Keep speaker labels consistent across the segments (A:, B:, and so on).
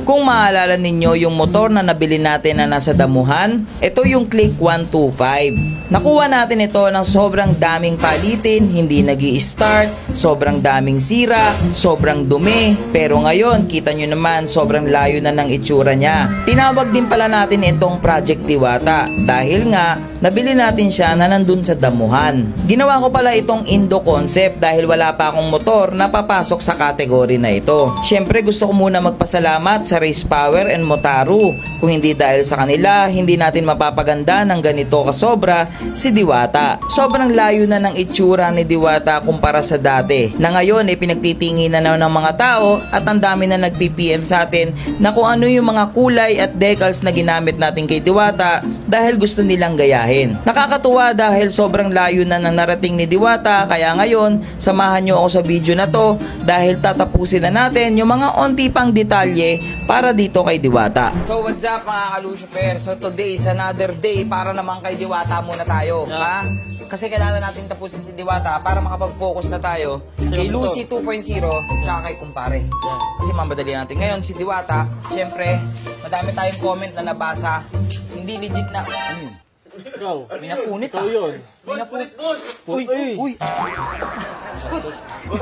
A: Kung maalala ninyo yung motor na nabili natin na nasa damuhan, ito yung Click 125. Nakuha natin ito ng sobrang daming palitin, hindi nag-i-start, sobrang daming sira, sobrang dumi. Pero ngayon, kita nyo naman, sobrang layo na ng itsura niya. Tinawag din pala natin itong Project Diwata dahil nga, nabili natin siya na nandun sa damuhan. Ginawa ko pala itong Indo concept dahil wala pa akong motor na papasok sa kategory na ito. Siyempre gusto ko muna magpasalamat sa Race Power and Motaru. Kung hindi dahil sa kanila, hindi natin mapapaganda ng ganito kasobra si Diwata. Sobrang layo na ng itsura ni Diwata kumpara sa dati. Na ngayon ay pinagtitingin na ng mga tao at ang dami na nag-PPM sa atin na kung ano yung mga kulay at decals na ginamit natin kay Diwata dahil gusto nilang gayahin. Nakakatuwa dahil sobrang layo na ng narating ni Diwata, kaya ngayon samahan nyo ako sa video na to dahil tatapusin na natin yung mga onti pang detalye para dito kay Diwata. So what's up mga ka-Lucifer? So today is another day para naman kay Diwata muna tayo. Ha? Kasi kailangan natin tapusin si Diwata para makapag-focus na tayo kay Lucy 2.0 tsaka kay Kumpare. Kasi mamadali natin. Ngayon si Diwata, syempre, madami tayong comment na nabasa. Hindi legit na.
B: Ikaw.
A: May napunit
B: Ikaw yun.
A: May napunit.
B: Boss!
A: Uy!
B: Boss,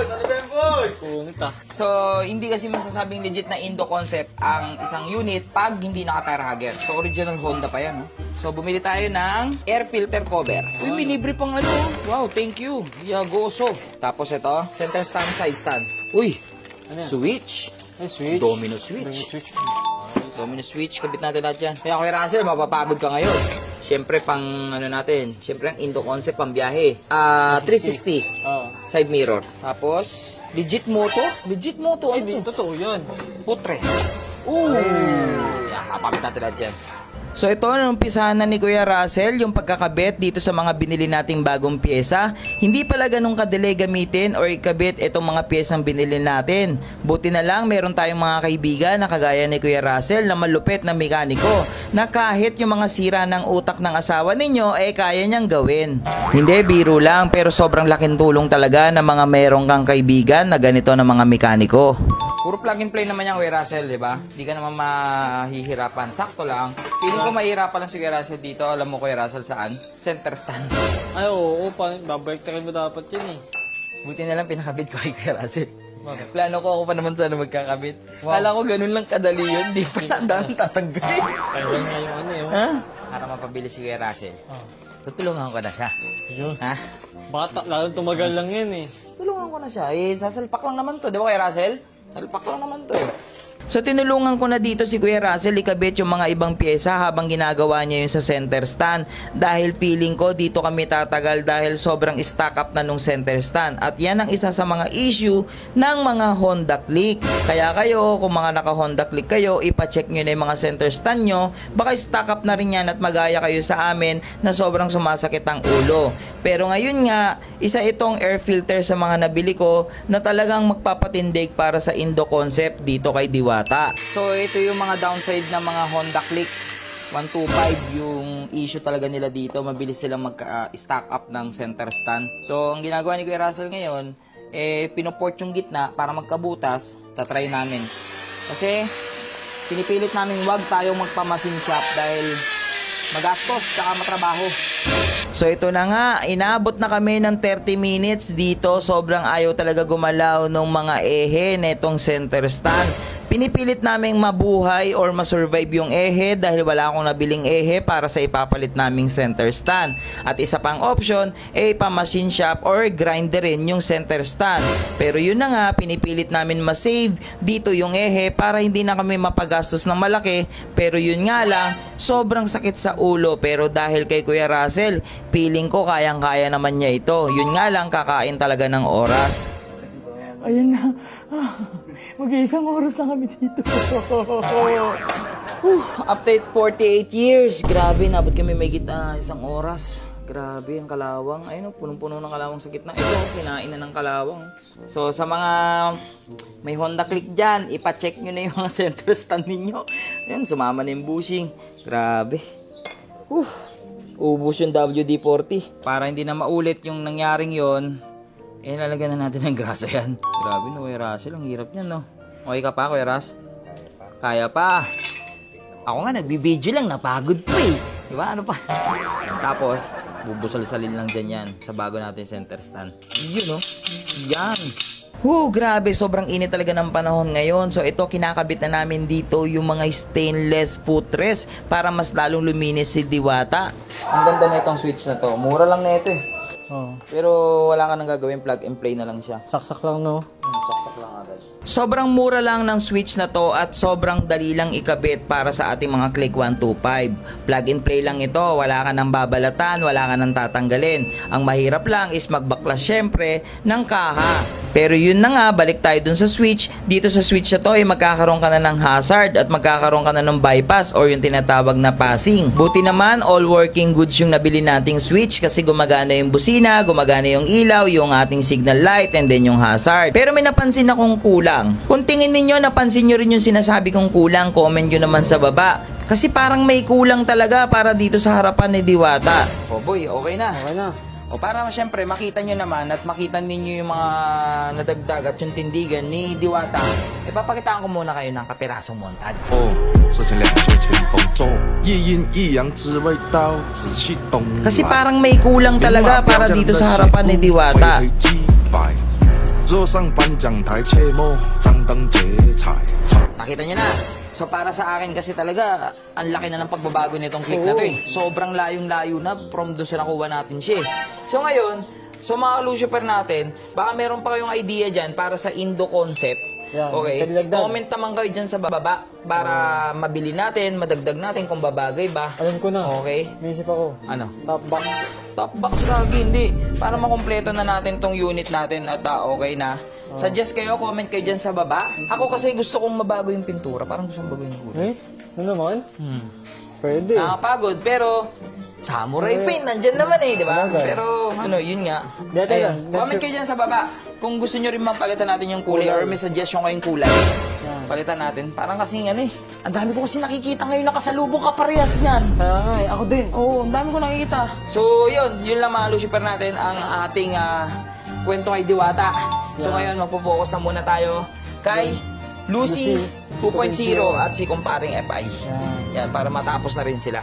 B: ano ba yung boss? Punit ah.
A: So, hindi kasi masasabing legit na Indo concept ang isang unit pag hindi naka-tire hugger. So, original Honda pa yan, no? So, bumili tayo ng air filter cover. Uy, may libre pang ano. Wow, thank you. Yagoso. Tapos ito, center stand, side stand. Uy,
B: Ano yan?
A: switch.
B: Ay, switch.
A: Domino switch. Domino switch, kabit natin lahat yan. Kaya Kuya Russell, mapapagod ka ngayon. Siyempre, pang ano natin, siyempre ang Indo concept, pang biyahe. 360.
B: Oo.
A: Side mirror. Tapos, legit moto? Legit moto.
B: Ay, di, totoo yun.
A: Putre. Ooh! Kapapit natin lahat yan. So ito, numpisahan na ni Kuya Russell yung pagkakabit dito sa mga binili nating bagong pyesa. Hindi pala ganun kadali gamitin or ikabit itong mga pyesang binili natin. Buti na lang meron tayong mga kaibigan na kagaya ni Kuya Russell na malupit na mekaniko na kahit yung mga sira ng utak ng asawa ninyo ay kaya niyang gawin. Hindi, biro lang, pero sobrang laking tulong talaga ng mga merong kang kaibigan na ganito na mga mekaniko. Puro plug and play naman yan, Kuya Russell, di ba? Hindi ka naman mahihirapan. Sakto lang. Feeling ko mahihirapan lang si Kuya Russell dito. Alam mo, Kuya Russell, saan? Center stand.
B: Ay, oo. Babalik tayo mo dapat yun eh.
A: Buti na lang pinakabit ko kay Kuya Russell.
B: Bakit?
A: Plano ko ako pa naman sana magkakabit. Wow. Kala ko ganun lang kadali yun. Di pa lang dami tatanggalin.
B: Kaya nga yung ano yun.
A: Ha? Para mapabili si Kuya Russell.
B: Oh.
A: Tutulungan ko na siya.
B: Yun.
A: Ha?
B: Bata, lalo tumagal lang yan eh.
A: Tulungan ko na siya. Eh, sasalpak lang naman to. Di ba, Kuya Russell? Salpak lang naman to eh. So tinulungan ko na dito si Kuya Russell ikabit yung mga ibang pyesa habang ginagawa niya yung sa center stand. Dahil feeling ko dito kami tatagal dahil sobrang stack up na nung center stand. At yan ang isa sa mga issue ng mga Honda Click. Kaya kayo, kung mga naka Honda Click kayo, ipacheck nyo na yung mga center stand nyo. Baka stack up na rin yan at magaya kayo sa amin na sobrang sumasakit ang ulo. Pero ngayon nga, isa itong air filter sa mga nabili ko na talagang magpapatindig para sa Indo concept dito kay Diwata. So ito yung mga downside ng mga Honda Click 125, yung issue talaga nila dito, mabilis silang mag-stack up ng center stand. So ang ginagawa ni Kuya Russell ngayon, pinoport yung gitna para magkabutas. Tatry namin. Kasi pinipilit namin wag tayong magpamasin shop dahil magastos tsaka matrabaho. So ito na nga, inabot na kami ng 30 minutes dito. Sobrang ayaw talaga gumalaw ng mga ehe netong center stand. Pinipilit naming mabuhay or masurvive yung ehe dahil wala akong nabiling ehe para sa ipapalit naming center stand. At isa pang option, pa-machine shop or grinderin yung center stand. Pero yun na nga, pinipilit namin ma-save dito yung ehe para hindi na kami mapagastos ng malaki. Pero yun nga lang, sobrang sakit sa ulo. Pero dahil kay Kuya Russell, feeling ko kayang-kaya naman niya ito. Yun nga lang, kakain talaga ng oras. Ayun na. Mag-iisang oras na kami dito. Update 48 years. Grabe, nabot kami may gitna isang oras. Grabe, ang kalawang. Ayun, punong-puno ng kalawang sa gitna. Ito, kinain na ng kalawang. So, sa mga may Honda Click dyan, ipacheck nyo na yung mga center stand ninyo. Ayan, sumama na yung bushing. Grabe. Ubus yung WD-40. Para hindi na maulit yung nangyaring yon, lalagyan na natin ng grasa yan. Grabe no, Kuya Russell. Ang hirap niyan, no? Okay ka pa, Kuya Russ? Kaya pa. Ako nga, nagbibideo lang, napagod pa eh. Diba? Ano pa? Tapos, bubusal-salin lang dyan yan sa bago natin center stand. Yun, no? Yan. Grabe, sobrang init talaga ng panahon ngayon. So, ito, kinakabit na namin dito yung mga stainless footrest para mas lalong luminis si Diwata. Ang ganda na itong switch na to. Mura lang na ito eh.
B: Oh.
A: Pero wala ka nang gagawin, plug and play na lang siya.
B: Saksak lang, no?
A: Saksak lang agad. Sobrang mura lang ng switch na to at sobrang dali lang ikabit para sa ating mga Click 125. Plug and play lang ito, wala ka nang babalatan, wala ka nang tatanggalin. Ang mahirap lang is magbaklas syempre ng kaha. Pero yun na nga, balik tayo dun sa switch. Dito sa switch na to ay magkakaroon ka na ng hazard at magkakaroon ka na ng bypass or yung tinatawag na passing. Buti naman, all working goods yung nabili nating switch kasi gumagana yung busina, gumagana yung ilaw, yung ating signal light, and then yung hazard. Pero may napansin akong kulang. Kung tingin ninyo, napansin nyo rin yung sinasabi kong kulang, comment nyo naman sa baba. Kasi parang may kulang talaga para dito sa harapan ni Diwata. Oh boy, okay na.
B: Okay na.
A: O para syempre makita nyo naman at makita ninyo yung mga nadagdag at yung tindigan ni Diwata, ipapakitaan ko muna kayo ng kapirasong montage.
C: 事情两袖清风中，一阴一阳之谓道，仔细懂。
A: Kasi parang may kulang talaga para dito sa harapan ni Diwata.
C: 若上颁奖台，切莫张灯结彩。
A: Nakita nyo na. So para sa akin kasi talaga, ang laki na ng pagbabago nitong click na to eh. Sobrang layong-layo na from doon sa nakuha natin siya eh. So ngayon, mga Lucifer natin, baka meron pa kayong idea dyan para sa Indo concept.
B: Yan,
A: Okay?
B: kalilagdag.
A: Comment naman kayo dyan sa baba para mabili natin, madagdag natin kung babagay ba.
B: Alam ko na.
A: Okay?
B: May isip ako.
A: Ano?
B: Top box.
A: Top box lagi, hindi. Para makompleto na natin tong unit natin at okay na. Suggest kayo, comment kayo dyan sa baba. Ako kasi gusto kong mabago yung pintura. Parang gusto kong bago yung kulay.
B: Ano naman? Pwede.
A: Nakakapagod, pero samurai paint, nandyan naman eh, di ba?
B: Sabagay.
A: Pero, yun nga.
B: Dati
A: Ayun.
B: lang.
A: Comment kayo dyan sa baba. Kung gusto nyo rin mapalitan natin yung kulay or may suggestion kayong kulay, palitan natin. Parang kasing ang dami ko kasi nakikita ngayon nakasalubong kaparehas niyan.
B: Kaya nga eh, ako din.
A: Oo, ang dami ko nakikita. So, yun lang mga Lucifer natin, ang ating kwento kay Diwata. So, ngayon, magpo-focus na muna tayo kay Lucy 2.0 at si Kumparing FI. Yan, para matapos na rin sila.